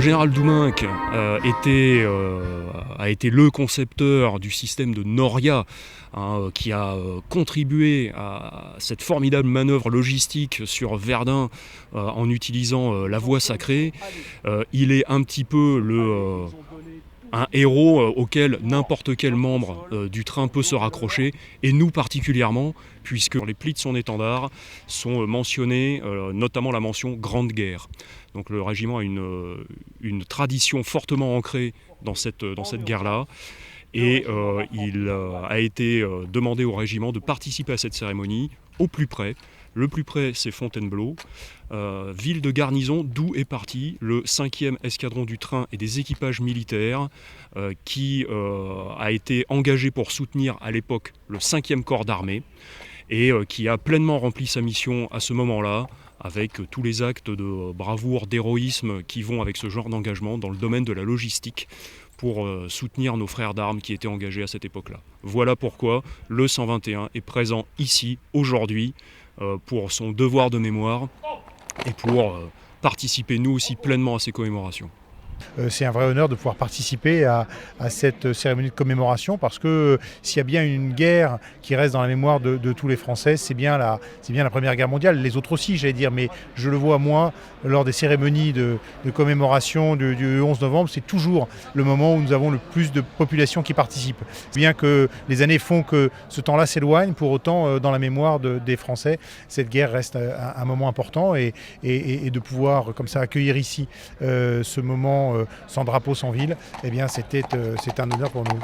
général Douminc a été le concepteur du système de Noria, qui a contribué à cette formidable manœuvre logistique sur Verdun en utilisant la voie sacrée. Il est un petit peu un héros auquel n'importe quel membre du train peut se raccrocher, et nous particulièrement, puisque les plis de son étendard sont mentionnés, notamment la mention Grande Guerre. Donc le régiment a une tradition fortement ancrée dans cette guerre-là, et il a été demandé au régiment de participer à cette cérémonie au plus près. Le plus près, c'est Fontainebleau, ville de garnison d'où est parti le 5e escadron du train et des équipages militaires qui a été engagé pour soutenir à l'époque le 5e corps d'armée et qui a pleinement rempli sa mission à ce moment-là, avec tous les actes de bravoure, d'héroïsme qui vont avec ce genre d'engagement dans le domaine de la logistique pour soutenir nos frères d'armes qui étaient engagés à cette époque-là. Voilà pourquoi le 121 est présent ici, aujourd'hui, pour son devoir de mémoire et pour participer nous aussi pleinement à ces commémorations. C'est un vrai honneur de pouvoir participer à cette cérémonie de commémoration, parce que s'il y a bien une guerre qui reste dans la mémoire de tous les Français, c'est bien la Première Guerre mondiale. Les autres aussi, j'allais dire, mais je le vois moi, lors des cérémonies de commémoration du 11 novembre, c'est toujours le moment où nous avons le plus de population qui participe. Bien que les années font que ce temps-là s'éloigne, pour autant, dans la mémoire des Français, cette guerre reste un moment important, et de pouvoir comme ça accueillir ici ce moment sans drapeau, sans ville, eh bien c'est un honneur pour nous.